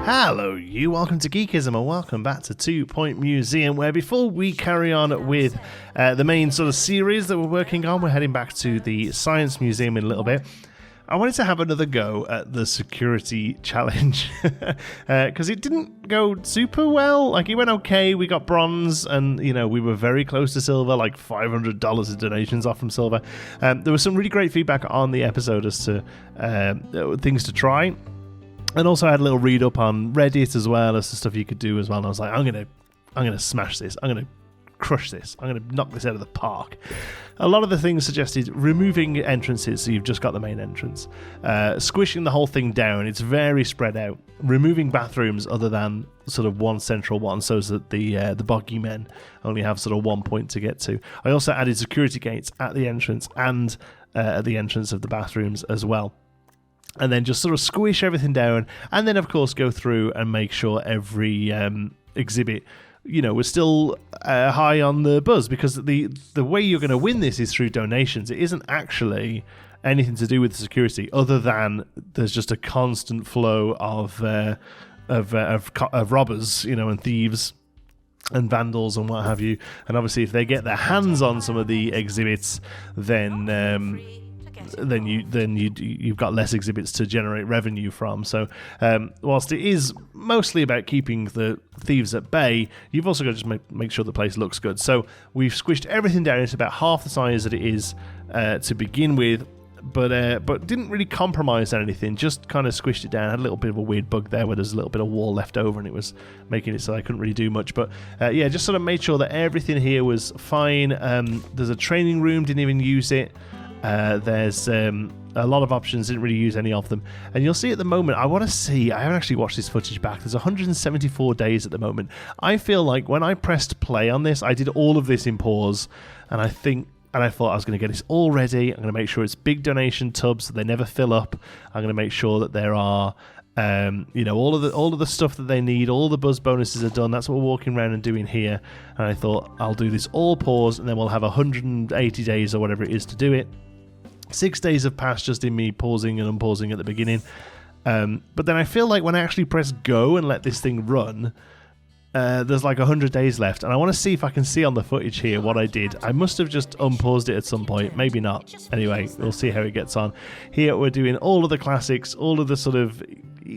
Hello you, welcome to Geekism and welcome back to 2 Point Museum, where before we carry on with the main sort of series that we're working on, we're heading back to the Science Museum in a little bit. I wanted to have another go at the security challenge because it didn't go super well. Like, it went okay, we got bronze and, you know, we were very close to silver, like $500 of donations off from silver. There was some really great feedback on the episode as to things to try. And also I had a little read up on Reddit as well as the stuff you could do as well. And I was like, I'm gonna smash this. I'm gonna crush this. I'm gonna knock this out of the park. A lot of the things suggested removing entrances, so you've just got the main entrance, squishing the whole thing down. It's very spread out. Removing bathrooms other than sort of one central one, so that the boggy men only have sort of one point to get to. I also added security gates at the entrance and at the entrance of the bathrooms as well. And then just sort of squish everything down, and then of course go through and make sure every exhibit, you know, was still high on the buzz, because the way you're going to win this is through donations. It isn't actually anything to do with the security, other than there's just a constant flow of robbers, you know, and thieves and vandals and what have you. And obviously, if they get their hands on some of the exhibits, then you've got less exhibits to generate revenue from. So whilst it is mostly about keeping the thieves at bay, you've also got to just make sure the place looks good. So we've squished everything down. It's about half the size that it is to begin with, but didn't really compromise on anything, just kind of squished it down. Had a little bit of a weird bug there where there's a little bit of wall left over and it was making it so I couldn't really do much, but yeah, just sort of made sure that everything here was fine. There's a training room, didn't even use it. There's a lot of options, didn't really use any of them. And you'll see at the moment, I haven't actually watched this footage back. There's 174 days at the moment. I feel like when I pressed play on this, I did all of this in pause, and I thought I was going to get this all ready. I'm going to make sure it's big donation tubs so they never fill up. I'm going to make sure that there are you know, all of the stuff that they need, all the buzz bonuses are done. That's what we're walking around and doing here. And I thought I'll do this all pause, and then we'll have 180 days or whatever it is to do it. 6 days have passed just in me pausing and unpausing at the beginning. But then I feel like when I actually press go and let this thing run, there's like 100 days left. And I want to see if I can see on the footage here what I did. I must have just unpaused it at some point. Maybe not. Anyway, we'll see how it gets on. Here we're doing all of the classics, all of the sort of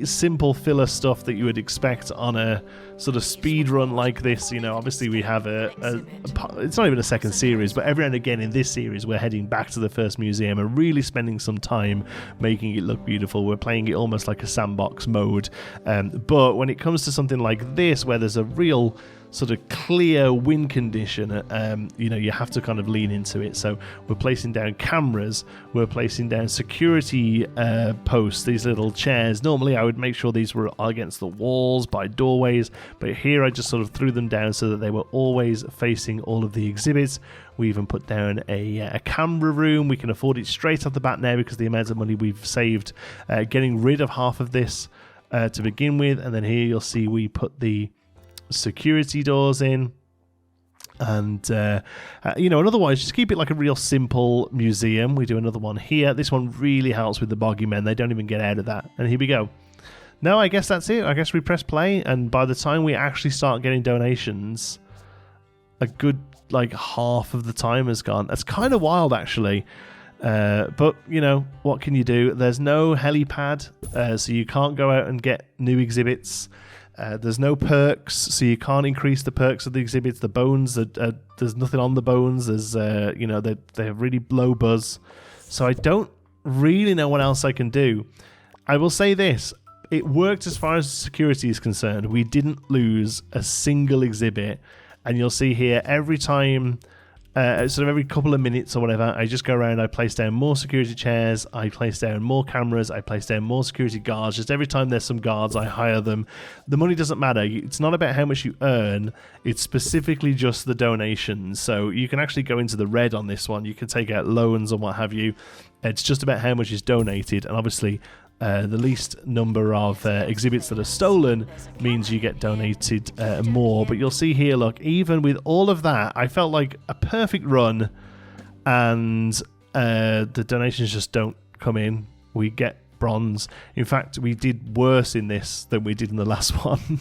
simple filler stuff that you would expect on a sort of speed run like this. You know, obviously we have it's not even a second series, but every now and again in this series we're heading back to the first museum and really spending some time making it look beautiful. We're playing it almost like a sandbox mode, but when it comes to something like this where there's a real sort of clear win condition, you know, you have to kind of lean into it. So we're placing down cameras, we're placing down security posts, these little chairs. Normally I would make sure these were against the walls by doorways, but here I just sort of threw them down so that they were always facing all of the exhibits. We even put down a camera room. We can afford it straight off the bat now because the amount of money we've saved getting rid of half of this to begin with. And then here you'll see we put the security doors in, and you know, and otherwise just keep it like a real simple museum. We do another one here. This one really helps with the boggy men. They don't even get out of that. And here we go. Now I guess that's it. I guess we press play, and by the time we actually start getting donations, a good like half of the time has gone. That's kind of wild, actually. But you know, what can you do? There's no helipad, so you can't go out and get new exhibits. There's no perks, so you can't increase the perks of the exhibits. The bones, there's nothing on the bones. There's, you know, they have really low buzz. So I don't really know what else I can do. I will say this. It worked as far as security is concerned. We didn't lose a single exhibit. And you'll see here, every time, sort of every couple of minutes or whatever, I just go around, I place down more security chairs, I place down more cameras, I place down more security guards. Just every time there's some guards, I hire them. The money doesn't matter. It's not about how much you earn. It's specifically just the donations. So you can actually go into the red on this one. You can take out loans and what have you. It's just about how much is donated. And obviously, the least number of exhibits that are stolen means you get donated more. But you'll see here, look, even with all of that, I felt like a perfect run, and the donations just don't come in. We get bronze. In fact, we did worse in this than we did in the last one.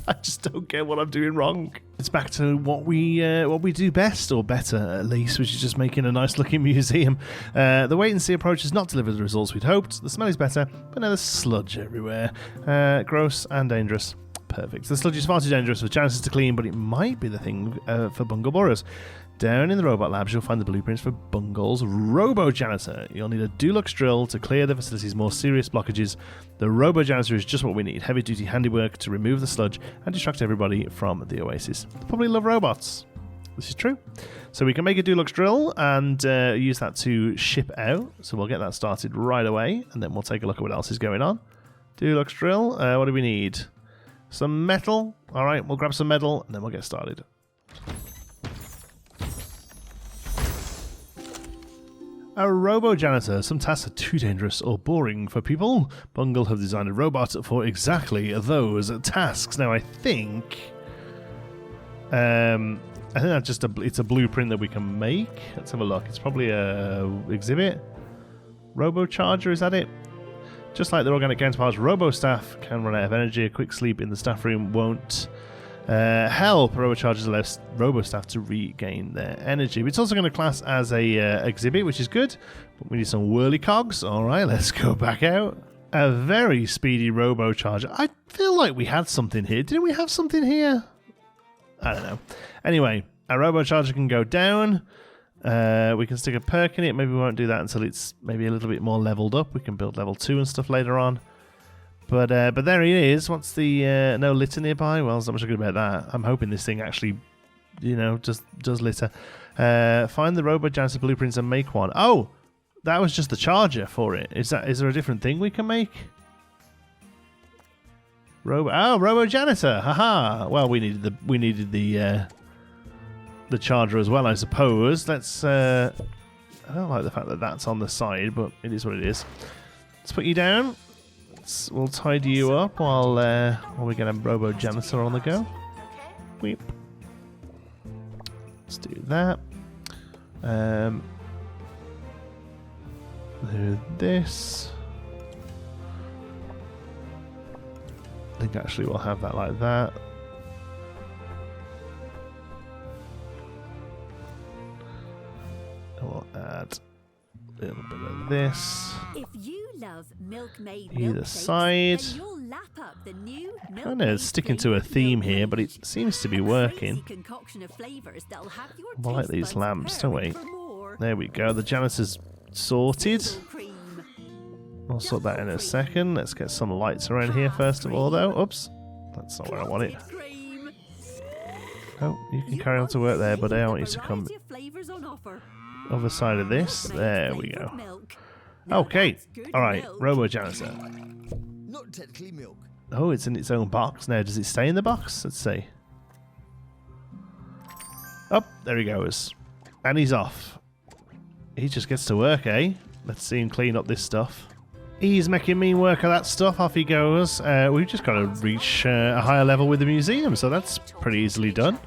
I just don't get what I'm doing wrong. It's back to what we do best, or better at least, which is just making a nice looking museum. The wait and see approach has not delivered the results we'd hoped. The smell is better, but now there's sludge everywhere. Gross and dangerous. Perfect. The sludge is far too dangerous for janitors to clean, but it might be the thing for bungle borers. Down in the robot labs, you'll find the blueprints for Bungle's Robo-Janitor. You'll need a Dulux drill to clear the facility's more serious blockages. The Robo-Janitor is just what we need. Heavy-duty handiwork to remove the sludge and distract everybody from the oasis. They probably love robots. This is true. So we can make a Dulux drill and use that to ship out. So we'll get that started right away, and then we'll take a look at what else is going on. Dulux drill. What do we need? Some metal. All right, we'll grab some metal, and then we'll get started. A robo-janitor. Some tasks are too dangerous or boring for people. Bungle have designed a robot for exactly those tasks. Now, I think that's just it's a blueprint that we can make. Let's have a look. It's probably a exhibit. Robo-charger, is that it? Just like the organic counterparts, robo-staff can run out of energy. A quick sleep in the staff room won't help. Robo-chargers allow robo-staff to regain their energy. But it's also going to class as a exhibit, which is good. But we need some whirly cogs. All right, let's go back out. A very speedy robo-charger. I feel like we had something here. Didn't we have something here? I don't know. Anyway, a robo-charger can go down. We can stick a perk in it. Maybe we won't do that until it's maybe a little bit more leveled up. We can build level 2 and stuff later on. But there he is. What's the no litter nearby? Well, there's not much good about that. I'm hoping this thing actually, just does litter. Find the Robo-Janitor blueprints and make one. Oh, that was just the charger for it. Is there a different thing we can make? Robo-Janitor. Haha. Well, we needed the charger as well, I suppose. Let's. I don't like the fact that that's on the side, but it is what it is. Let's put you down. We'll tidy you up while we get a Robo-Janitor on the go. Weep. Let's do that. Do this. I think actually we'll have that like that. And we'll add a little bit of this. If you love milk-made either side. I know it's sticking to a theme here, but it seems to be working. I like these lamps, don't we? There we go. The janitor's sorted. I'll sort that in a second. Let's get some lights around here first of all, though. Oops. That's not where I want it. Oh, you can carry on to work there, but I want you to come other side of this. There we go. Okay. Alright, Robo-Janitor. Not technically milk. Oh, it's in its own box now. Does it stay in the box? Let's see. Oh, there he goes. And he's off. He just gets to work, eh? Let's see him clean up this stuff. He's making me work of that stuff. Off he goes. We've just got to reach a higher level with the museum, so that's pretty easily done.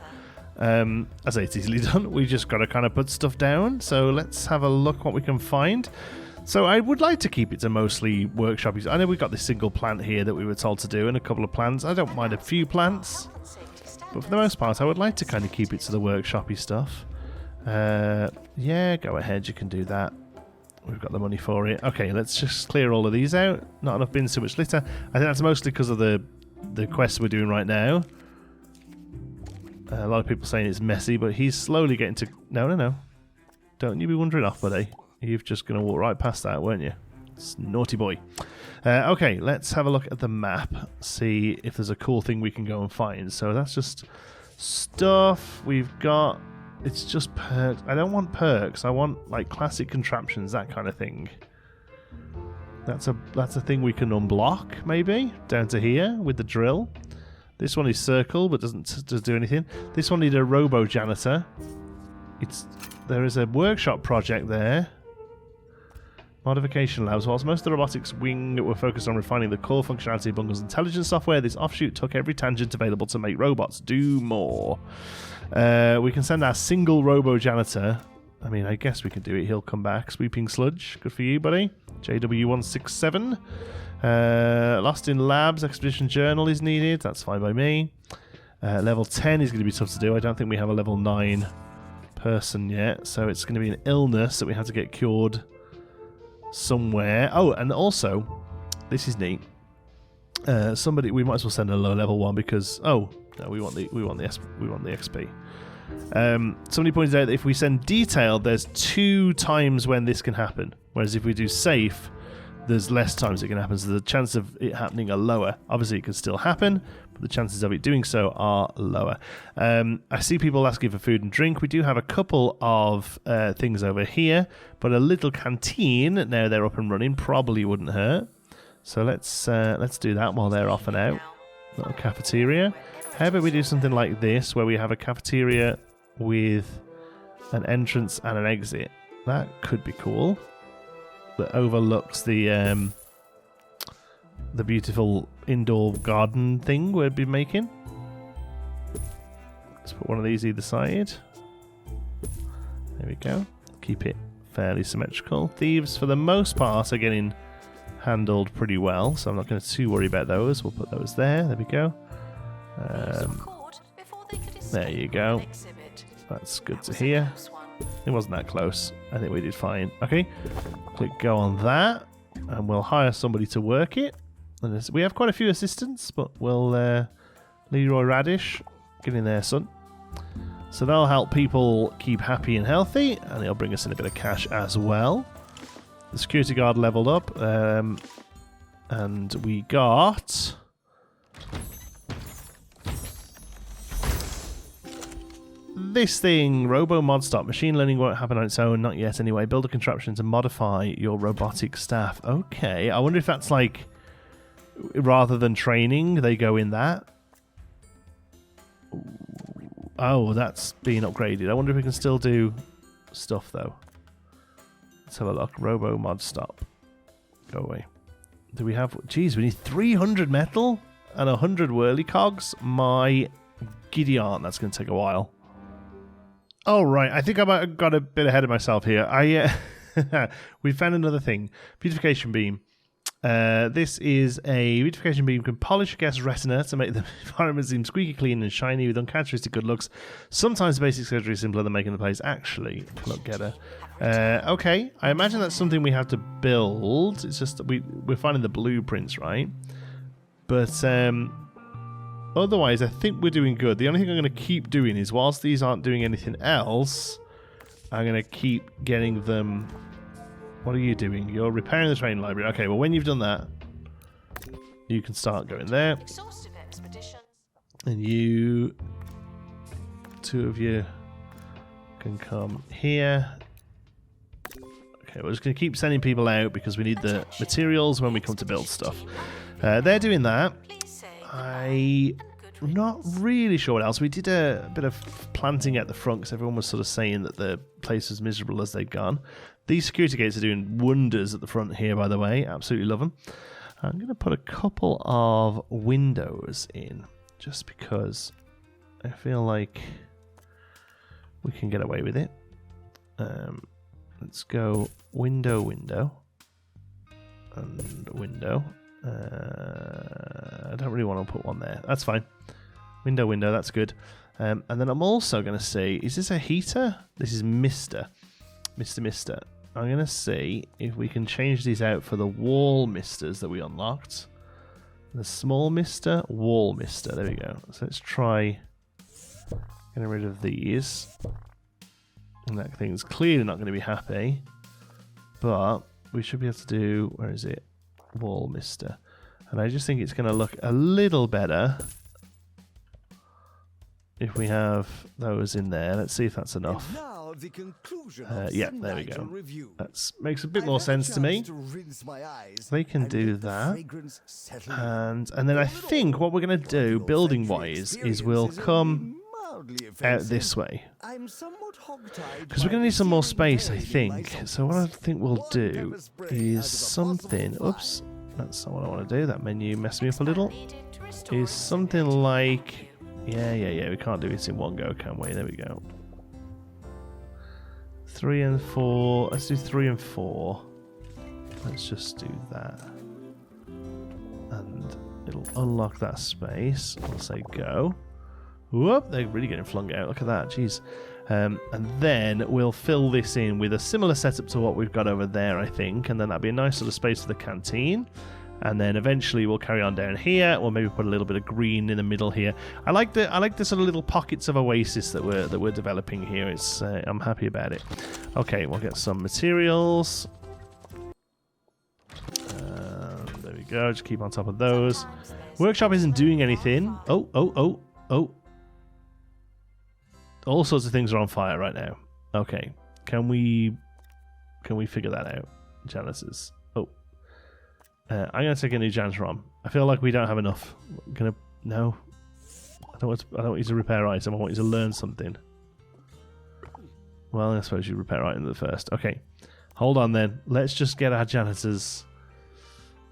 I say it's easily done. We just got to kind of put stuff down. So let's have a look what we can find. So I would like to keep it to mostly workshop. I know we've got this single plant here that we were told to do, and a couple of plants. I don't mind a few plants, but for the most part I would like to kind of keep it to the workshopy stuff. Yeah, go ahead, you can do that. We've got the money for it. Okay, let's just clear all of these out. Not enough bins, too much litter. I think that's mostly because of the quests we're doing right now. A lot of people saying it's messy, but he's slowly getting to... No. Don't you be wandering off, buddy. You're just going to walk right past that, weren't you? It's naughty boy. Okay, let's have a look at the map. See if there's a cool thing we can go and find. So that's just stuff we've got. It's just perks. I don't want perks. I want like classic contraptions, that kind of thing. That's a thing we can unblock, maybe down to here with the drill. This one is circle, but doesn't do anything. This one needs a Robo-Janitor. There is a workshop project there. Modification labs. Whilst most of the robotics wing were focused on refining the core functionality of Bungle's intelligence software, this offshoot took every tangent available to make robots do more. We can send our single Robo-Janitor I mean, I guess we can do it. He'll come back. Sweeping Sludge. Good for you, buddy. JW167. Lost in Labs. Expedition Journal is needed. That's fine by me. Level 10 is going to be tough to do. I don't think we have a level 9 person yet. So it's going to be an illness that we have to get cured somewhere. Oh, and also, this is neat. Somebody, we might as well send a low level one because no, we want the XP. Somebody pointed out that if we send detailed, there's 2 times when this can happen, whereas if we do safe, there's less times it can happen. So the chances of it happening are lower. Obviously, it can still happen, but the chances of it doing so are lower. I see people asking for food and drink. We do have a couple of things over here, but a little canteen now they're up and running probably wouldn't hurt. So let's do that while they're off and out. Little cafeteria. How about we do something like this, where we have a cafeteria with an entrance and an exit? That could be cool. That overlooks the beautiful indoor garden thing we'd be making. Let's put one of these either side. There we go. Keep it fairly symmetrical. Thieves, for the most part, are getting handled pretty well, so I'm not going to too worry about those. We'll put those there. There we go. There you go. That's good to hear. It wasn't that close. I think we did fine. Okay, click go on that, and we'll hire somebody to work it. And we have quite a few assistants, but we'll Leroy Radish, get in there, son. So that'll help people keep happy and healthy, and it'll bring us in a bit of cash as well. The security guard leveled up, and we got this thing, Robo Mod Stop. Machine learning won't happen on its own, not yet anyway. Build a contraption to modify your robotic staff. Okay, I wonder if that's like, rather than training, they go in that. Oh, that's being upgraded. I wonder if we can still do stuff though. Let's have a look. Robo Mod Stop. Go away. Do we have... Geez, we need 300 metal and 100 whirly cogs. My giddy aunt, that's going to take a while. Oh, right. I think I might have got a bit ahead of myself here. We found another thing. Beautification beam. This is a beautification beam can polish a guest's retina to make the environment seem squeaky clean and shiny with uncharacteristic good looks. Sometimes the basic surgery is simpler than making the place actually look better. Okay, I imagine that's something we have to build. It's just we're finding the blueprints, right? But otherwise, I think we're doing good. The only thing I'm going to keep doing is, whilst these aren't doing anything else, I'm going to keep getting them... What are you doing? You're repairing the train library. Okay, well, when you've done that, you can start going there. And you... 2 of you can come here. Okay, we're just going to keep sending people out because we need the materials when we come to build stuff. They're doing that. I'm not really sure what else. We did a bit of planting at the front because everyone was sort of saying that the place was miserable as they'd gone. These security gates are doing wonders at the front here, by the way. Absolutely love them. I'm going to put a couple of windows in just because I feel like we can get away with it. Let's go window, window, and window. I don't really want to put one there. That's fine. Window, window, that's good. And then I'm also going to see, is this a heater? This is Mister. I'm going to see if we can change these out for the wall misters that we unlocked. The small mister, wall mister. There we go. So let's try getting rid of these. And that thing's clearly not going to be happy. But we should be able to do, where is it? Wall mister. And I just think it's going to look a little better if we have those in there. Let's see if that's enough. Yeah, there we go. That makes a bit more sense to me. They can do that. And then I think what we're going to do, building-wise, is we'll come out this way. Because we're going to need some more space, I think. So what I think we'll do is something... Oops, that's not what I want to do. That menu messed me up a little. Is something like... Yeah. We can't do this in one go, can we? There we go. 3 and 4. Let's do 3 and 4. Let's just do that. And it'll unlock that space. We'll say go. Whoop, they're really getting flung out. Look at that, jeez. And then we'll fill this in with a similar setup to what we've got over there, I think. And then that'll be a nice sort of space for the canteen. And then eventually we'll carry on down here, or maybe put a little bit of green in the middle here. I like the sort of little pockets of oasis that we're developing here. It's I'm happy about it. Okay, we'll get some materials. There we go. Just keep on top of those. Workshop isn't doing anything. Oh. All sorts of things are on fire right now. Okay, can we figure that out? Janitors. I'm going to take a new janitor on. I feel like we don't have enough. No. I don't want you to repair item. I want you to learn something. Well, I suppose you repair item first. Okay. Hold on then. Let's just get our janitors.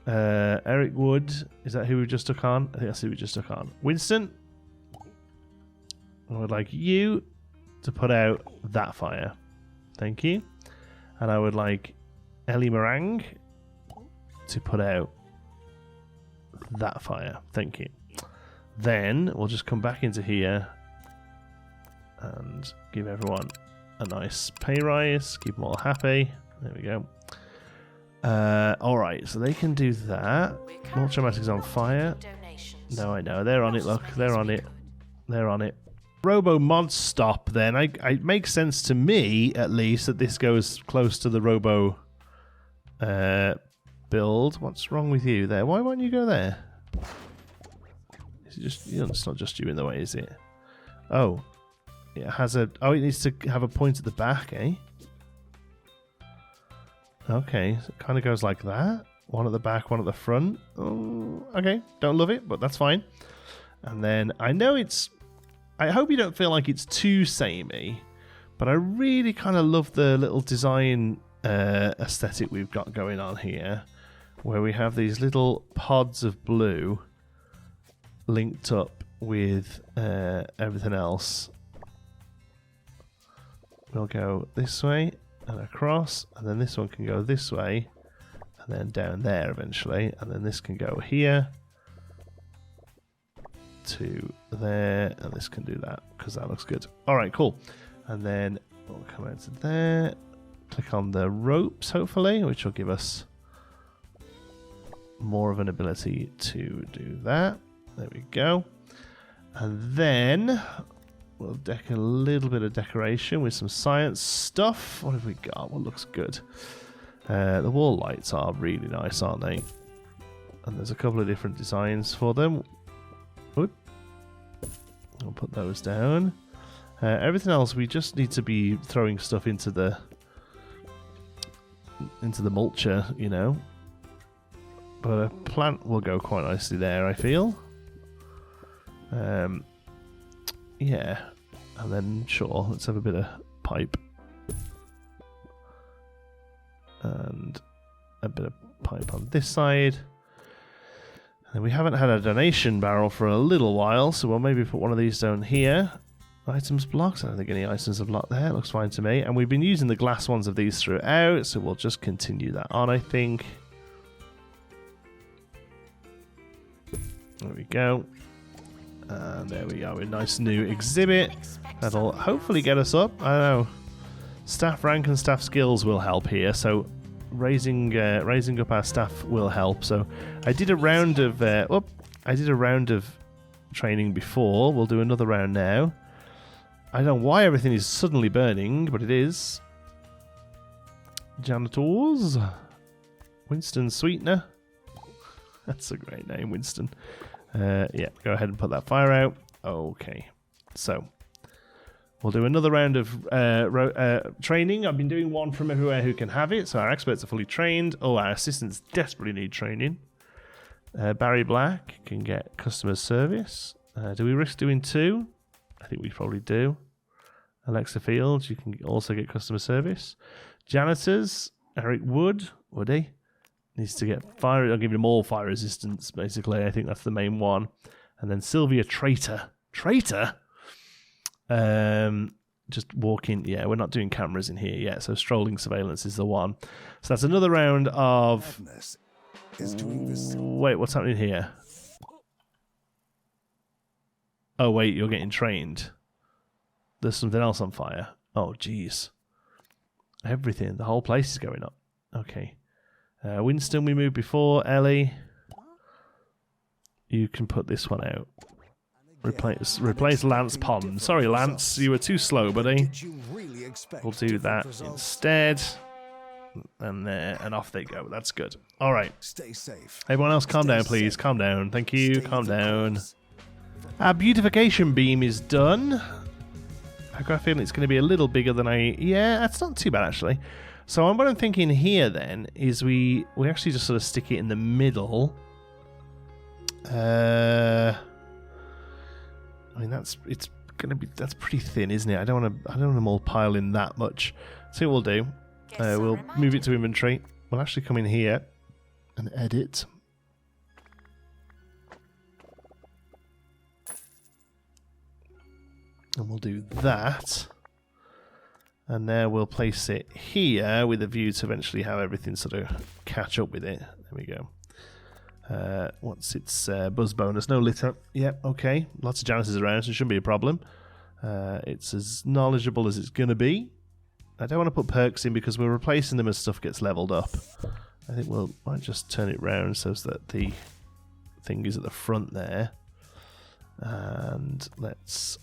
Eric Wood. Is that who we just took on? I think that's who we just took on. Winston. I would like you to put out that fire. Thank you. And I would like Ellie Meringue to put out that fire. Thank you. Then we'll just come back into here and give everyone a nice pay rise. Keep them all happy. There we go. Alright, so they can do that. Ultramatics on fire. No, I know. They're on it, look. They're on it. They're on it. Robo mod stop then. It makes sense to me, at least, that this goes close to the Robo build. What's wrong with you there? Why won't you go there? Is it just, it's not just you in the way, is it? Oh. It has a... Oh, it needs to have a point at the back, eh? Okay, so it kind of goes like that. One at the back, one at the front. Oh, okay, don't love it, but that's fine. And then I know it's... I hope you don't feel like it's too samey, but I really kind of love the little design aesthetic we've got going on here, where we have these little pods of blue linked up with everything else. We'll go this way and across, and then this one can go this way, and then down there eventually, and then this can go here to there, and this can do that because that looks good. Alright, cool. And then we'll come out to there, click on the ropes hopefully, which will give us more of an ability to do that. There we go. And then we'll deck a little bit of decoration with some science stuff. What have we got? What looks good? The wall lights are really nice, aren't they? And there's a couple of different designs for them. Whoop. I'll put those down. Everything else, we just need to be throwing stuff into the mulcher, you know. But a plant will go quite nicely there, I feel. Yeah. And then, sure, let's have a bit of pipe. And a bit of pipe on this side. And we haven't had a donation barrel for a little while, so we'll maybe put one of these down here. Items blocks. I don't think any items are blocked there. It looks fine to me. And we've been using the glass ones of these throughout, so we'll just continue that on, I think. There we go. And there we are. A nice new exhibit. That'll hopefully get us up. I don't know. Staff rank and staff skills will help here, so raising up our staff will help. So I did a round of training before. We'll do another round now. I don't know why everything is suddenly burning, but it is. Janitors. Winston Sweetener. That's a great name, Winston. Yeah, go ahead and put that fire out. Okay, so we'll do another round of training. I've been doing one from everywhere who can have it, so our experts are fully trained. Oh, our assistants desperately need training. Barry Black can get customer service. Do we risk doing 2? I think we probably do. Alexa Fields, you can also get customer service. Janitors, Eric Woody needs to get fire. I'll give him all fire resistance, basically. I think that's the main one. And then Sylvia Traitor. just walking. Yeah, we're not doing cameras in here yet, so strolling surveillance is the one. So that's another round of... Wait, what's happening here? Oh, wait, you're getting trained. There's something else on fire. Oh, jeez. Everything, the whole place is going up. Okay. Winston, we moved before. Ellie, you can put this one out. Replace Lance Pond. Sorry, Lance, you were too slow, buddy. We'll do that instead. And there, and off they go. That's good. All right. Stay safe. Everyone else, calm down, please. Calm down. Thank you. Calm down. Our beautification beam is done. I've got a feeling it's going to be a little bigger than Yeah, that's not too bad, actually. So what I'm thinking here, then, is we actually just sort of stick it in the middle. I mean, that's pretty thin, isn't it? I don't want them all pile in that much. So what we'll do, we'll move it to inventory. We'll actually come in here and edit. And we'll do that. And now we'll place it here with a view to eventually have everything sort of catch up with it. There we go. What's its buzz bonus? No litter. Yep, okay. Lots of Janices around, so it shouldn't be a problem. It's as knowledgeable as it's going to be. I don't want to put perks in because we're replacing them as stuff gets leveled up. I think might just turn it round so that the thing is at the front there. And let's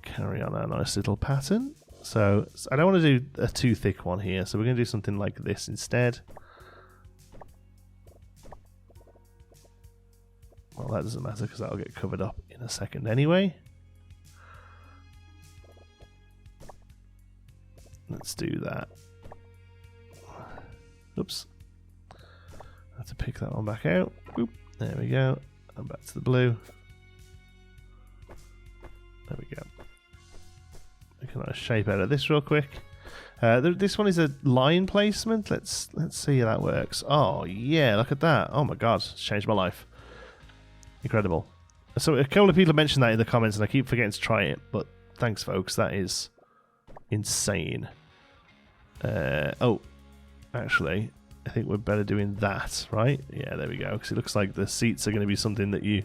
carry on our nice little pattern. So I don't want to do a too thick one here, so we're going to do something like this instead. Well, that doesn't matter because that'll get covered up in a second anyway. Let's do that. Oops. I have to pick that one back out. Boop. There we go. And back to the blue. There we go. We can shape out of this real quick. This one is a line placement. Let's see how that works. Oh yeah, look at that. Oh my god, it's changed my life. Incredible. So a couple of people mentioned that in the comments, and I keep forgetting to try it. But thanks, folks. That is insane. Oh, actually, I think we're better doing that, right? Yeah, there we go. Because it looks like the seats are going to be something that you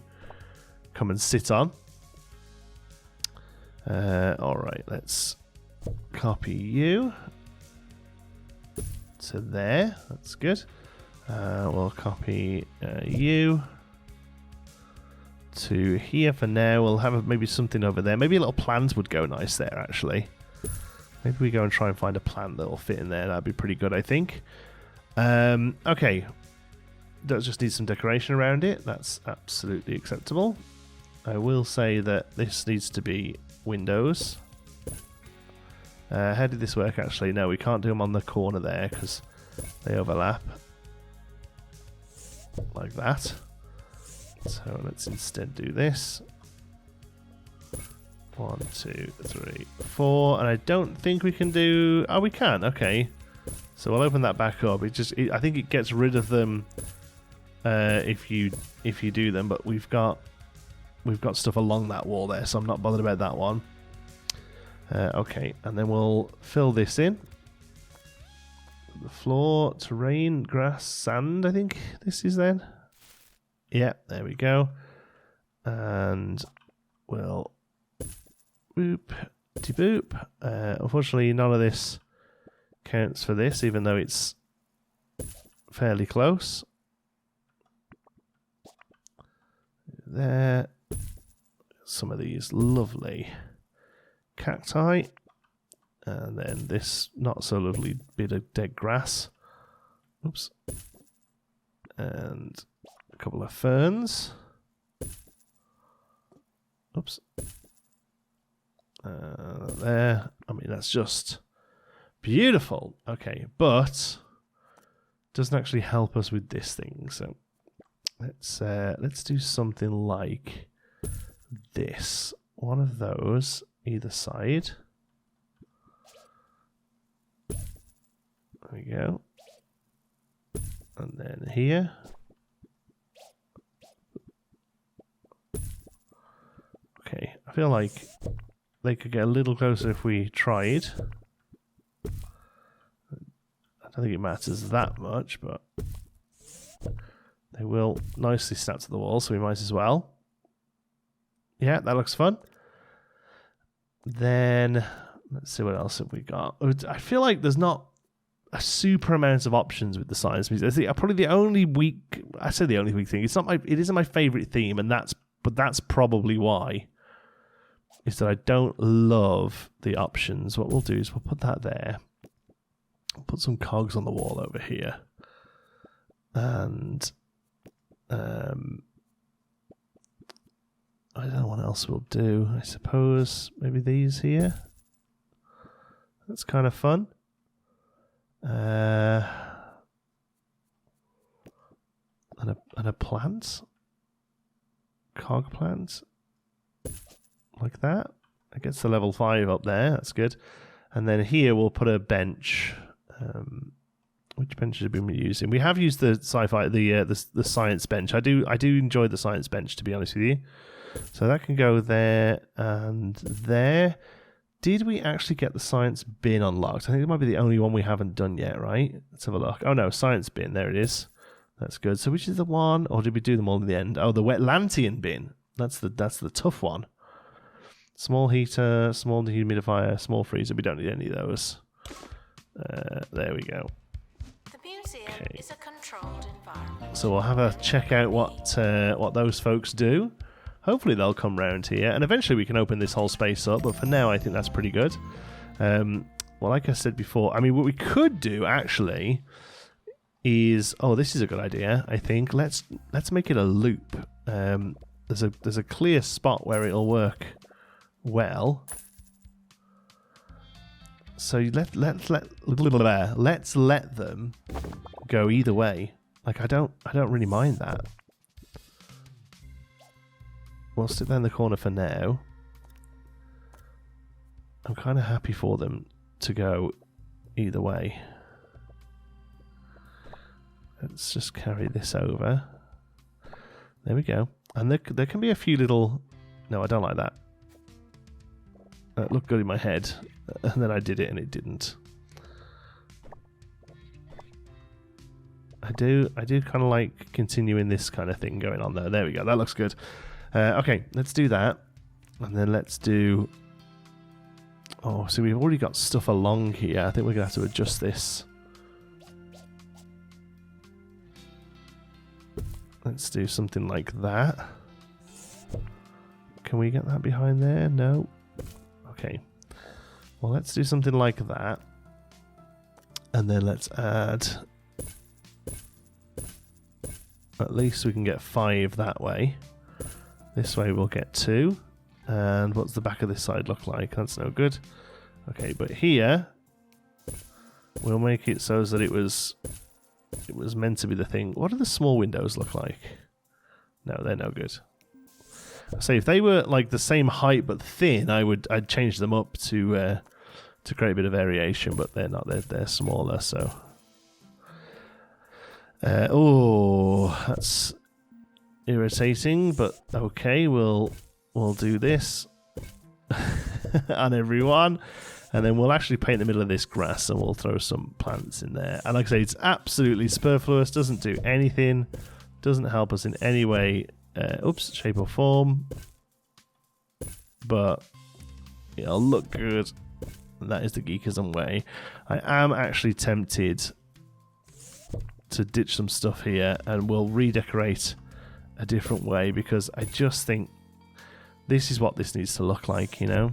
come and sit on. Alright, let's copy you to there. That's good. We'll copy you to here for now. We'll have maybe something over there. Maybe a little plant would go nice there, actually. Maybe we go and try and find a plant that will fit in there. That'd be pretty good, I think. Okay. Does just need some decoration around it. That's absolutely acceptable. I will say that this needs to be windows. How did this work actually? No, we can't do them on the corner there because they overlap. Like that. So let's instead do this. 1, 2, 3, 4. And I don't think we can do... Oh, we can. Okay. So we'll open that back up. I think it gets rid of them if you do them, but we've got stuff along that wall there, so I'm not bothered about that one. Okay, and then we'll fill this in. The floor, terrain, grass, sand, I think this is then. Yeah, there we go. And we'll boop. Unfortunately, none of this counts for this, even though it's fairly close. There. Some of these lovely cacti. And then this not so lovely bit of dead grass. Oops. And a couple of ferns. Oops. There. I mean, that's just beautiful. Okay, but doesn't actually help us with this thing. So let's do something like this. One of those either side. There we go. And then here. Okay, I feel like they could get a little closer if we tried. I don't think it matters that much, but they will nicely snap to the wall, so we might as well. Yeah, that looks fun. Then, let's see what else have we got. I feel like there's not a super amount of options with the science music. I think probably the only weak, I say the only weak thing, it isn't my favourite theme, and that's probably why. Is that I don't love the options. What we'll do is we'll put that there. We'll put some cogs on the wall over here. And I don't know what else we'll do. I suppose maybe these here. That's kind of fun. And a plant. Cog plant. Like that. It gets to level 5 up there. That's good. And then here we'll put a bench. Which bench have we been using? We have used the sci-fi, the science bench. I do enjoy the science bench, to be honest with you. So that can go there and there. Did we actually get the science bin unlocked? I think it might be the only one we haven't done yet, right? Let's have a look. Oh no, science bin. There it is. That's good. So which is the one, or did we do them all in the end? Oh, the Wetlantian bin. That's the tough one. Small heater, small dehumidifier, small freezer. We don't need any of those. There we go. The museum is a controlled environment. So we'll have a check out what those folks do. Hopefully they'll come round here, and eventually we can open this whole space up. But for now, I think that's pretty good. Well, like I said before, I mean, what we could do actually is, this is a good idea. I think let's make it a loop. There's a clear spot where it'll work well. So let's let them go either way. Like I don't really mind that. We'll stick that in the corner for now. I'm kind of happy for them to go either way. Let's just carry this over. There we go. And there can be a few little... No, I don't like that. It looked good in my head. And then I did it and it didn't. I do kind of like continuing this kind of thing going on there. There we go. That looks good. Okay, let's do that. And then let's do... Oh, so we've already got stuff along here. I think we're going to have to adjust this. Let's do something like that. Can we get that behind there? No. Okay. Well, let's do something like that. And then let's add... At least we can get 5 that way. This way we'll get 2. And what's the back of this side look like? That's no good. Okay, but here we'll make it so that it was meant to be the thing. What do the small windows look like? No, they're no good. So if they were like the same height but thin, I'd change them up to create a bit of variation, but they're not. They're smaller, so that's irritating, but okay, we'll do this on everyone, and then we'll actually paint the middle of this grass and we'll throw some plants in there. And like I say, it's absolutely superfluous, doesn't do anything, doesn't help us in any way, shape or form, but it'll look good. And that is the geekism way. I am actually tempted to ditch some stuff here and we'll redecorate a different way, because I just think this is what this needs to look like, you know?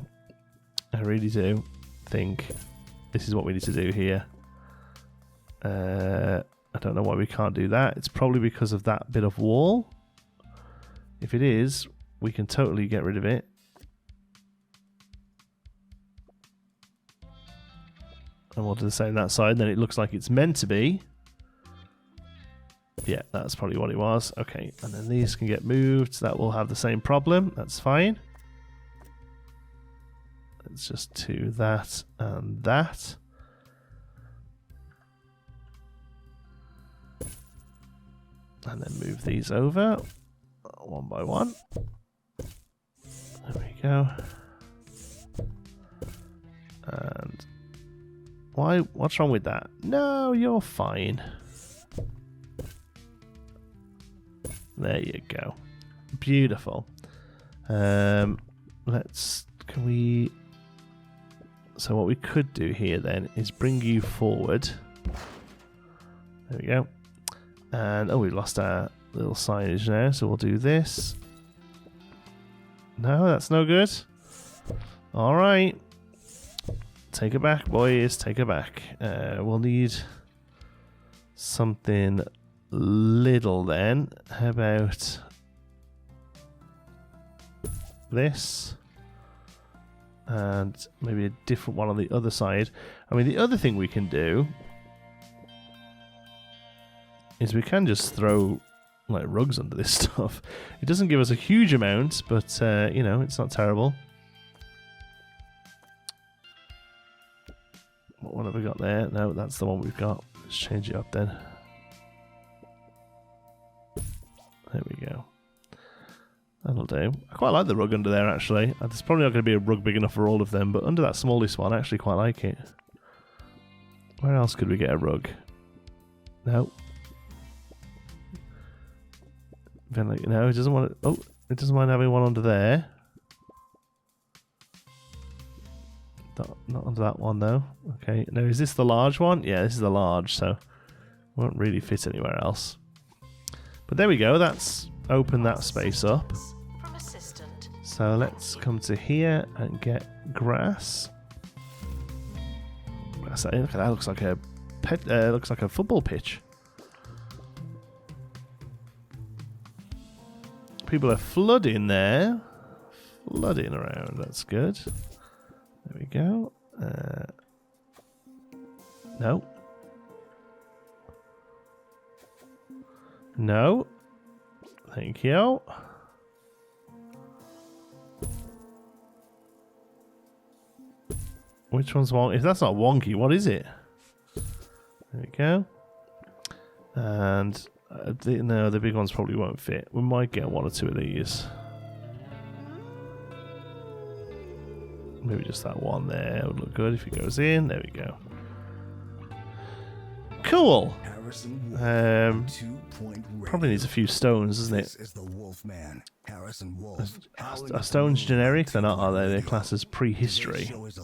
I really do think this is what we need to do here. I don't know why we can't do that. It's probably because of that bit of wall. If it is, we can totally get rid of it. And we'll do the same that side, then it looks like it's meant to be. Yeah, that's probably what it was. Okay, and then these can get moved. So that will have the same problem. That's fine. Let's just do that and that. And then move these over one by one. There we go. And why? What's wrong with that? No, you're fine. There you go. Beautiful. Can we... So what we could do here then is bring you forward. There we go. And, oh, we lost our little signage now, so we'll do this. No, that's no good. Alright. Take it back, boys. Take it back. We'll need something little then. How about this? And maybe a different one on the other side. I mean, the other thing we can do is we can just throw like rugs under this stuff. It doesn't give us a huge amount, but you know, it's not terrible. What one have we got there? No, that's the one we've got. Let's change it up then. There we go. That'll do. I quite like the rug under there, actually. There's probably not going to be a rug big enough for all of them, but under that smallest one, I actually quite like it. Where else could we get a rug? No. No, it doesn't want it. Oh, it doesn't mind having one under there. Not under that one, though. Okay. Now, is this the large one? Yeah, this is the large, so it won't really fit anywhere else. But there we go. That's opened that space up. So let's come to here and get grass. Look at that. Looks like a looks like a football pitch. People are flooding there. Flooding around. That's good. There we go. No. No. Thank you. Which one's wonky? If that's not wonky, what is it? There we go. And no, the big ones probably won't fit. We might get one or two of these. Maybe just that one there would look good if it goes in. There we go. Cool. Probably needs a few stones, doesn't it? Are stones generic? They're not, are they? They're classed as prehistory. It's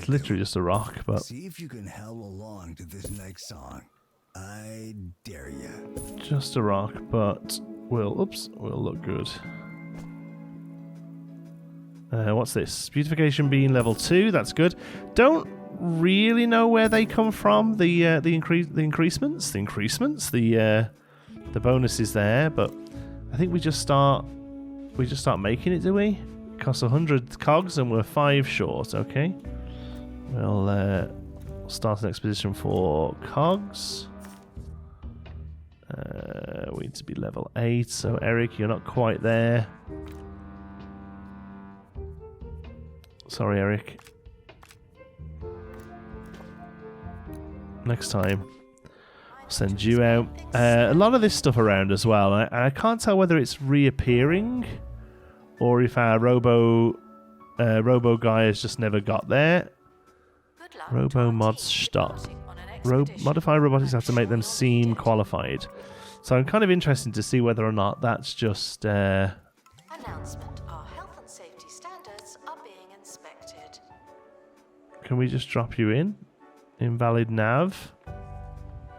literally just a rock, but see if you can howl along to this next song. I dare you. Just a rock, but will look good. What's this? Beautification being level 2. That's good. Don't really know where they come from. The increasements, the bonuses there, but I think we just start making it, do we? It costs 100 cogs and we're 5 short. Okay, we'll start an expedition for cogs. We need to be level 8, so Eric, you're not quite there. Sorry, Eric. Next time, I'll send you out. A lot of this stuff around as well. I can't tell whether it's reappearing or if our Robo guy has just never got there. Robo mods stop. Modify robotics have to make them seem qualified. So I'm kind of interested to see whether or not that's just... Announcement. Our health and safety standards are being inspected. Can we just drop you in? Invalid nav?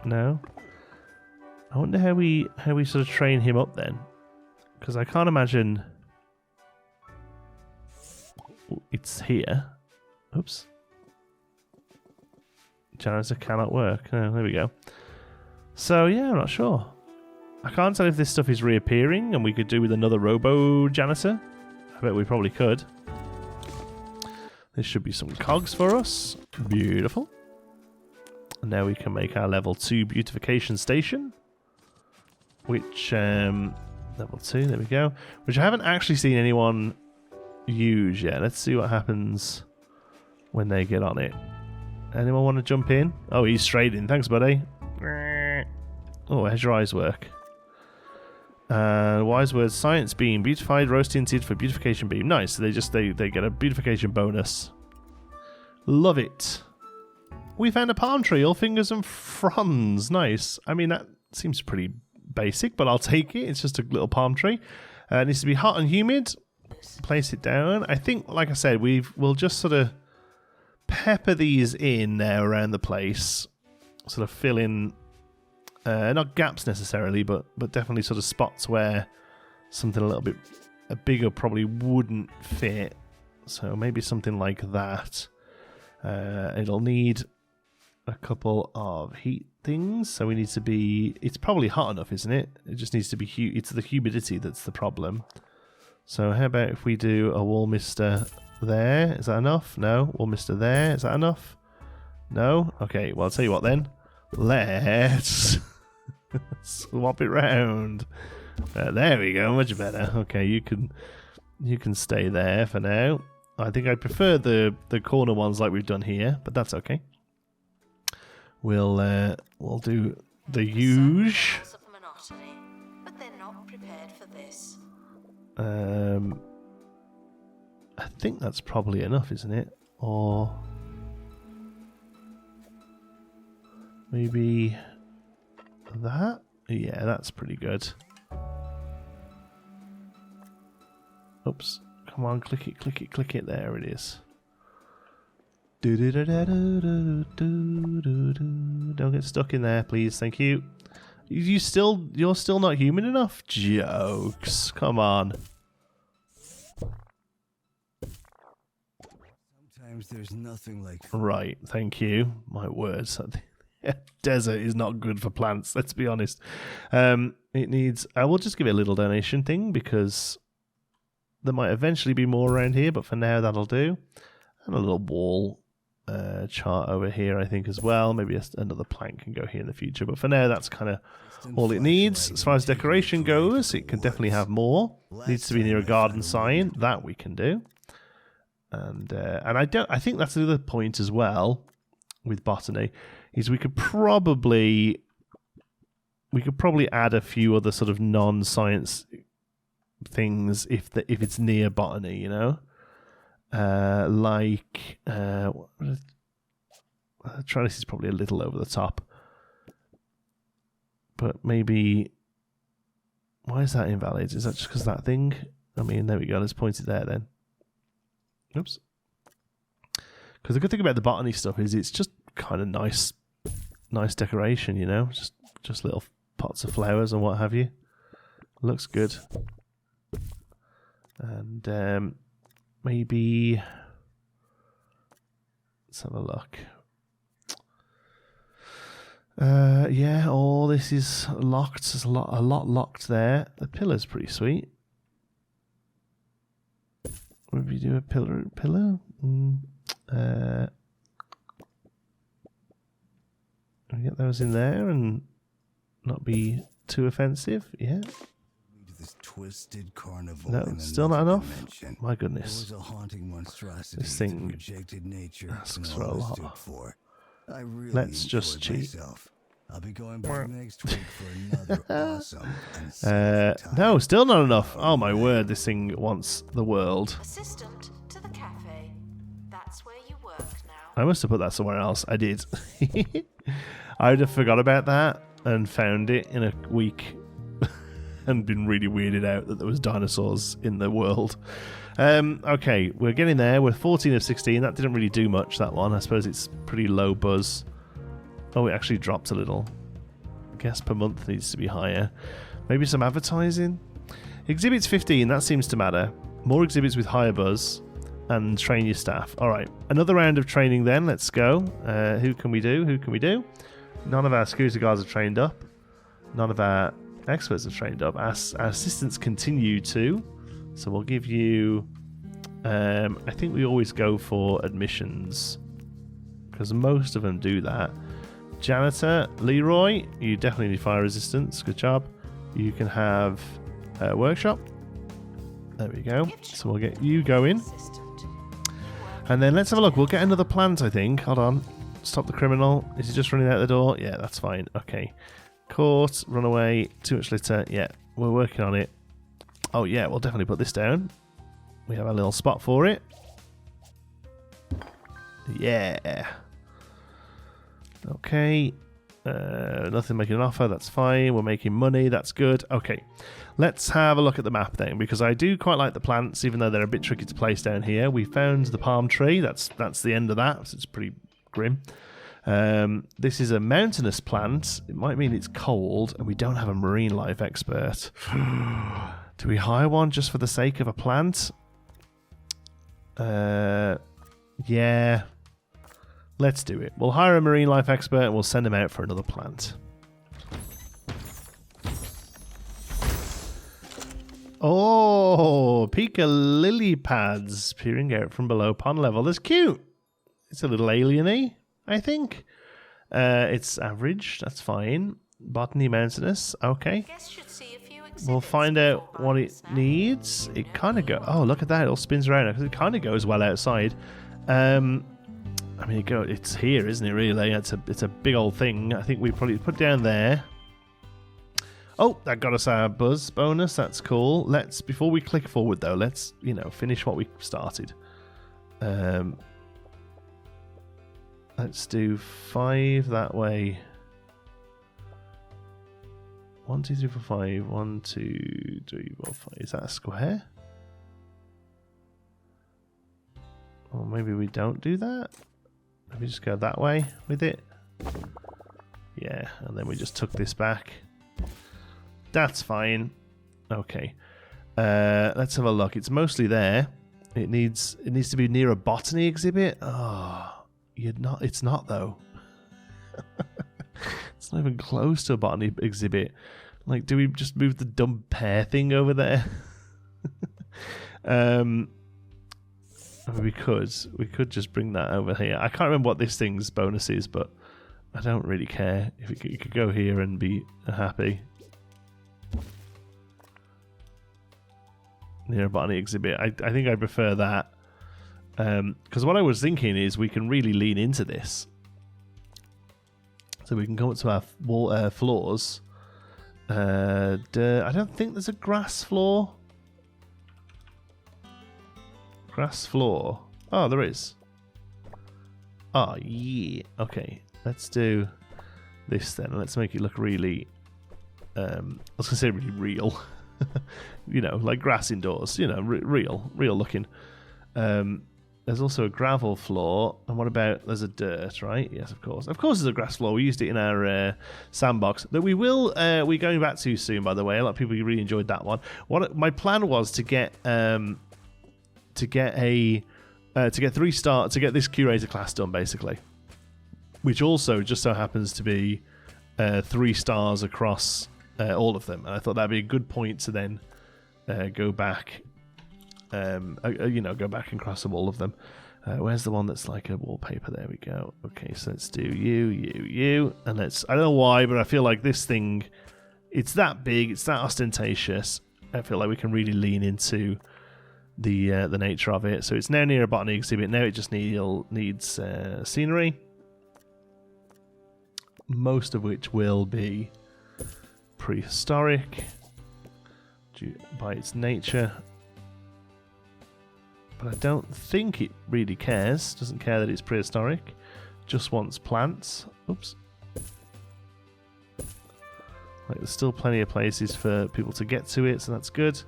No. I wonder how we sort of train him up then, because I can't imagine it's here. Oops. Janitor cannot work. Oh, there we go. So yeah, I'm not sure. I can't tell if this stuff is reappearing and we could do with another robo janitor. I bet we probably could. There should be some cogs for us. Beautiful. And now we can make our level 2 beautification station. Which, level 2, there we go. Which I haven't actually seen anyone use yet. Let's see what happens when they get on it. Anyone want to jump in? Oh, he's straight in. Thanks, buddy. Oh, how's your eyes work? Wise words, science beam, beautified, rose tinted for beautification beam. Nice. So they get a beautification bonus. Love it. We found a palm tree, all fingers and fronds. Nice. I mean, that seems pretty basic, but I'll take it. It's just a little palm tree. It needs to be hot and humid. Place it down. I think, like I said, we'll just sort of pepper these in there around the place. Sort of fill in, not gaps necessarily, but definitely sort of spots where something a little bit bigger probably wouldn't fit. So maybe something like that. It'll need a couple of heat things, so we need to be... It's probably hot enough, isn't it? It just needs to be... It's the humidity that's the problem. So how about if we do a wall mister there? Is that enough? No. Wall mister there. Is that enough? No? Okay, well, I'll tell you what then. Let's swap it round. There we go, much better. Okay, you can stay there for now. I think I prefer the corner ones like we've done here, but that's okay. We'll do the huge. But they're not prepared for this. I think that's probably enough, isn't it? Or maybe that? Yeah, that's pretty good. Oops. Come on, click it, click it, click it. There it is. Don't get stuck in there, please. Thank you. You're still not human enough? Jokes. Come on. Sometimes there's nothing like... Right, thank you. My words. Desert is not good for plants, let's be honest. It needs... I will just give it a little donation thing because there might eventually be more around here, but for now that'll do. And a little wall chart over here, I think, as well. Maybe another plank can go here in the future, but for now that's kind of all it needs. As far as decoration goes, it can definitely have more. Needs to be near a garden sign. That we can do. And I think that's another point as well with botany, is we could probably add a few other sort of non-science things if it's near botany, you know, like Trellis is probably a little over the top, but maybe why is that invalid? Is that just because that thing? I mean, there we go. Let's point it there then. Oops. Because the good thing about the botany stuff is it's just kind of nice decoration, you know, just little pots of flowers and what have you. Looks good. And maybe let's have a look. Yeah, all this is locked. There's a lot locked there. The pillar's pretty sweet. Would we do a pillar? Get those in there and not be too offensive. Yeah. This twisted carnival. No, still not enough. Dimension. My goodness. A haunting monstrosity This thing projected nature asks for a lot. I really Let's just cheat. Myself. I'll be going back next week for another awesome and no, still not enough. Oh my word, this thing wants the world. Assistant to the cafe. That's where you work now. I must have put that somewhere else. I did. I would have forgot about that and found it in a week and been really weirded out that there was dinosaurs in the world. Okay, we're getting there. We're 14 of 16. That didn't really do much, that one. I suppose it's pretty low buzz. Oh, it actually dropped a little. Guest per month needs to be higher. Maybe some advertising? Exhibits 15, that seems to matter. More exhibits with higher buzz. And train your staff. Alright, another round of training then. Let's go. Who can we do? None of our security guards are trained up. None of our experts are trained up. Our assistants continue to. So we'll give you... I think we always go for admissions. Because most of them do that. Janitor, Leroy, you definitely need fire resistance. Good job. You can have a workshop. There we go. So we'll get you going. And then let's have a look. We'll get another plant, I think. Hold on. Stop the criminal. Is he just running out the door? Yeah, that's fine. Okay. Caught. Run away. Too much litter. Yeah. We're working on it. Oh yeah, we'll definitely put this down. We have a little spot for it. Yeah. Okay. Nothing making an offer, that's fine. We're making money, that's good. Okay, let's have a look at the map then, because I do quite like the plants, even though they're a bit tricky to place down here. We found the palm tree, that's the end of that, so it's pretty grim. This is a mountainous plant. It might mean it's cold, and we don't have a marine life expert. Do we hire one just for the sake of a plant? Yeah. Let's do it. We'll hire a marine life expert and we'll send him out for another plant. Oh, Pika lily pads peering out from below pond level. That's cute. It's a little alien-y, I think. It's average. That's fine. Botany mountainous. Okay. We'll find out what it needs. It kind of goes... Oh, look at that. It all spins around. It kind of goes well outside. I mean, it's here, isn't it, really? It's a big old thing. I think we probably put it down there. Oh, that got us our buzz bonus. That's cool. Before we click forward, though, let's, finish what we started. Let's do 5 that way. 1, 2, 3, 4, 5. 1, 2, 3, 4, 5. Is that a square? Or maybe we don't do that? Maybe just go that way with it. Yeah, and then we just took this back. That's fine. Okay. Let's have a look. It's mostly there. It needs to be near a botany exhibit. Oh, it's not though. It's not even close to a botany exhibit. Like, do we just move the dumb pear thing over there? We could just bring that over here. I can't remember what this thing's bonus is, but I don't really care. If you could go here and be happy. Near a botany exhibit. I think I prefer that. Because what I was thinking is we can really lean into this. So we can come up to our wall, floors. I don't think there's a grass floor. Grass floor. Oh, there is. Oh, yeah. Okay, let's do this then. Let's make it look really... I was going to say really real. Like grass indoors. Real looking. There's also a gravel floor. And what about... There's a dirt, right? Yes, of course. Of course there's a grass floor. We used it in our sandbox. That we will... we're going back to soon, by the way. A lot of people really enjoyed that one. My plan was to get... to get 3-star, to get this curator class done, basically, which also just so happens to be 3 stars across all of them. And I thought that'd be a good point to then go back, go back and cross them all of them. Where's the one that's like a wallpaper? There we go. Okay, so let's do you, and I don't know why, but I feel like this thing, it's that big, it's that ostentatious. I feel like we can really lean into the nature of it. So it's now near a botany exhibit. Now it just needs scenery, most of which will be prehistoric by its nature. But I don't think it really cares. Doesn't care that it's prehistoric. Just wants plants. Oops. Like, there's still plenty of places for people to get to it, so that's good.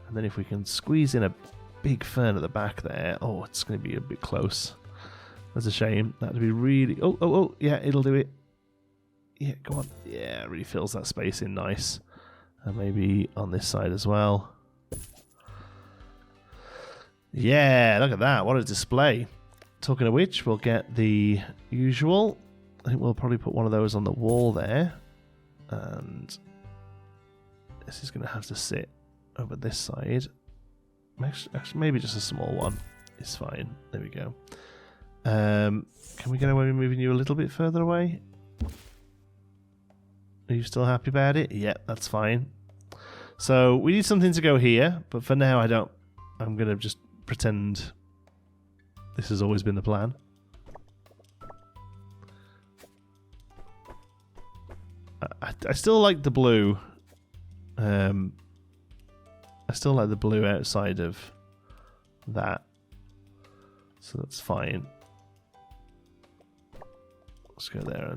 And then if we can squeeze in a big fern at the back there... Oh, it's going to be a bit close. That's a shame. That would be really... Oh, yeah, it'll do it. Yeah, go on. Yeah, it really fills that space in nice. And maybe on this side as well. Yeah, look at that. What a display. Talking of which, we'll get the usual. I think we'll probably put one of those on the wall there. And this is going to have to sit over this side. Actually, maybe just a small one. It's fine. There we go. Can we get away with moving you a little bit further away? Are you still happy about it? Yeah, that's fine. So we need something to go here, but for now I don't. I'm going to just pretend this has always been the plan. I still like the blue. I still like the blue outside of that, so that's fine. Let's go there,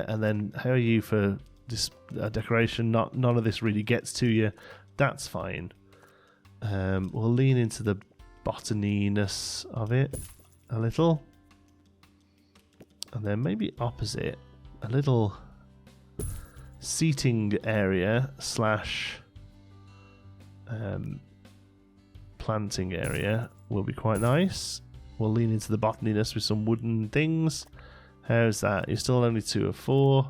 and then how are you for this decoration? None of this really gets to you. That's fine. We'll lean into the botany-ness of it a little, and then maybe opposite a little seating area slash planting area will be quite nice. We'll lean into the botany-ness with some wooden things. How's that? You're still only 2 of 4.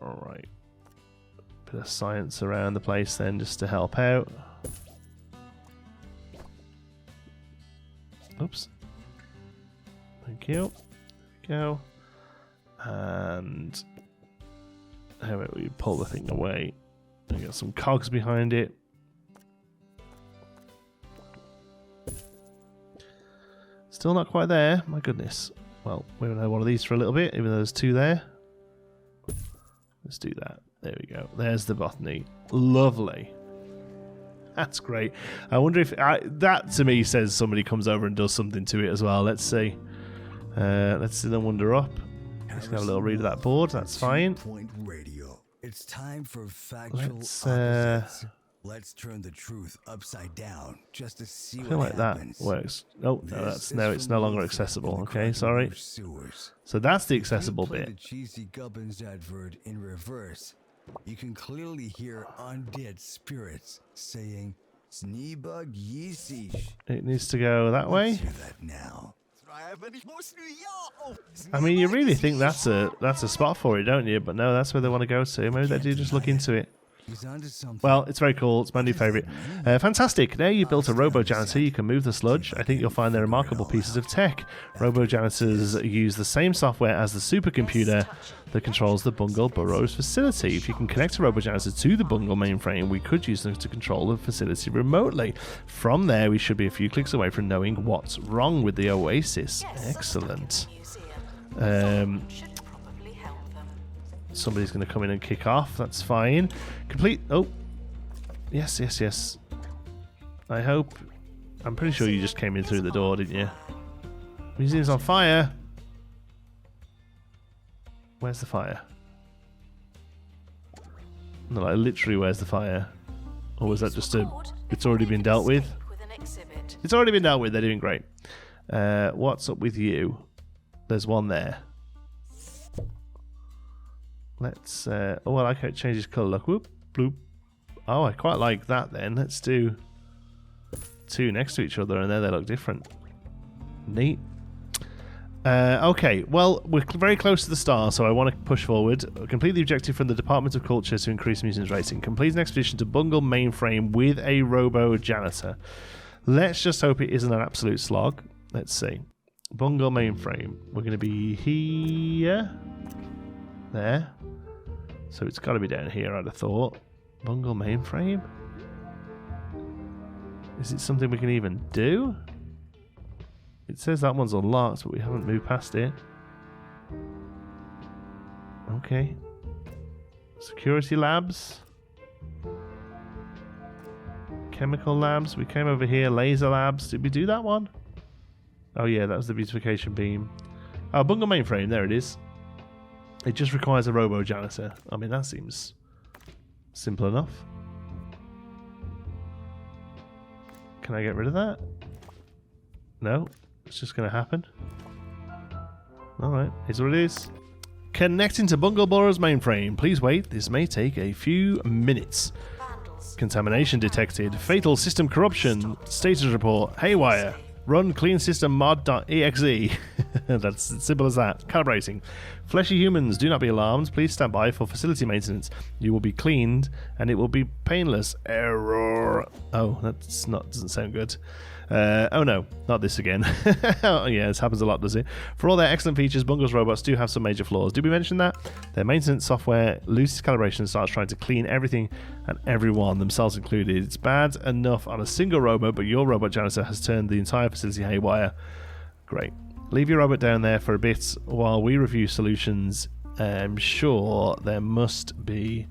Alright. Bit of science around the place then, just to help out. Oops. Thank you. There we go. And how about we pull the thing away? We got some cogs behind it. Still not quite there. My goodness. Well, we're going to have one of these for a little bit, even though there's 2 there. Let's do that. There we go. There's the botany. Lovely. That's great. I wonder if... that, to me, says somebody comes over and does something to it as well. Let's see. Let's see them wander up. Let's have a little read of that board. That's fine. Point radio. It's time for factual Let's, opposites. Let's turn the truth upside down just to see I what feel like happens. that works. Oh, no, This it's is no from longer Ethan accessible. in the Okay, sorry. Curator sewers. So that's the If you accessible play bit. the cheesy Gubbins advert in reverse, you can clearly hear undead spirits saying, "Sneebug yeesish." It needs to go that way. Let's hear that now. I mean, you really think that's a spot for it, don't you? But no, that's where they want to go to. Maybe they do just look into it. He's onto something. Well, it's very cool. It's my new favourite. Fantastic. Now you've built a robo-janitor, you can move the sludge. I think you'll find they're remarkable pieces of tech. Robo-janitors use the same software as the supercomputer that controls the Bungle Burrows facility. If you can connect a robo-janitor to the Bungle mainframe, we could use them to control the facility remotely. From there, we should be a few clicks away from knowing what's wrong with the Oasis. Excellent. Somebody's going to come in and kick off. That's fine. Complete. Oh. Yes, yes, yes. I hope. I'm pretty sure you just came in through the door, didn't you? Museum's on fire. Where's the fire? No, like literally, where's the fire? Or was that just a... It's already been dealt with? It's already been dealt with. They're doing great. What's up with you? There's one there. Let's... oh, I like how it changes colour. Look, whoop, bloop. Oh, I quite like that then. Let's do 2 next to each other and there they look different. Neat. Okay, well, we're very close to the star, so I want to push forward. Complete the objective from the Department of Culture to increase museum's rating. Complete an expedition to Bungle mainframe with a robo-janitor. Let's just hope it isn't an absolute slog. Let's see. Bungle mainframe. We're going to be here. There. So it's got to be down here, I'd have thought. Bungle mainframe? Is it something we can even do? It says that one's unlocked, but we haven't moved past it. Okay. Security labs. Chemical labs. We came over here. Laser labs. Did we do that one? Oh yeah, that was the beautification beam. Oh, Bungle mainframe. There it is. It just requires a robo-janitor. I mean, that seems simple enough. Can I get rid of that? No. It's just going to happen. Alright, here's what it is. Connecting to Bungle Burrows mainframe. Please wait, this may take a few minutes. Contamination detected. Fatal system corruption. Status report. Haywire. Run clean system mod.exe. That's as simple as that. Calibrating. Fleshy humans, do not be alarmed. Please stand by for facility maintenance. You will be cleaned and it will be painless. Error. Oh, doesn't sound good. Oh no, not this again. Oh, yeah, this happens a lot, does it? For all their excellent features, Bungle's robots do have some major flaws. Did we mention that? Their maintenance software loses calibration and starts trying to clean everything and everyone, themselves included. It's bad enough on a single robot, but your robot janitor has turned the entire facility haywire. Great. Leave your robot down there for a bit while we review solutions. I'm sure there must be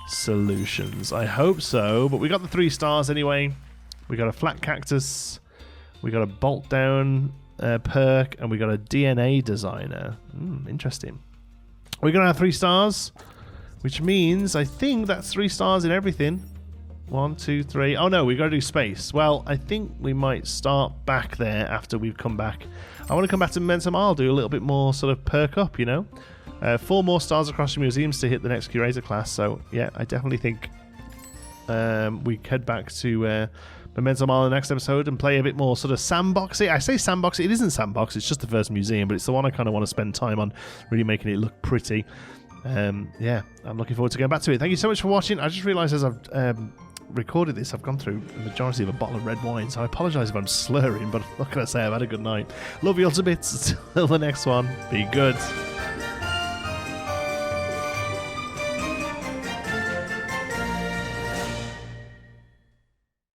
solutions. I hope so, but we got the 3 stars anyway. We got a flat cactus, we got a bolt down perk, and we got a DNA designer. Interesting. We're going to have 3 stars, which means I think that's 3 stars in everything. 1, 2, 3. Oh no, we got to do space. Well, I think we might start back there after we've come back. I want to come back to Memento Mile, do a little bit more sort of perk up, you know. 4 more stars across the museums to hit the next curator class. So yeah, I definitely think we head back to Memento Mile in the next episode and play a bit more sort of sandboxy. I say sandboxy, it isn't sandbox, it's just the first museum, but it's the one I kind of want to spend time on, really making it look pretty. Yeah, I'm looking forward to going back to it. Thank you so much for watching. I just realised as I've recorded this, I've gone through the majority of a bottle of red wine, so I apologise if I'm slurring, but what can I say? I've had a good night. Love you all to bits. Till the next one, be good.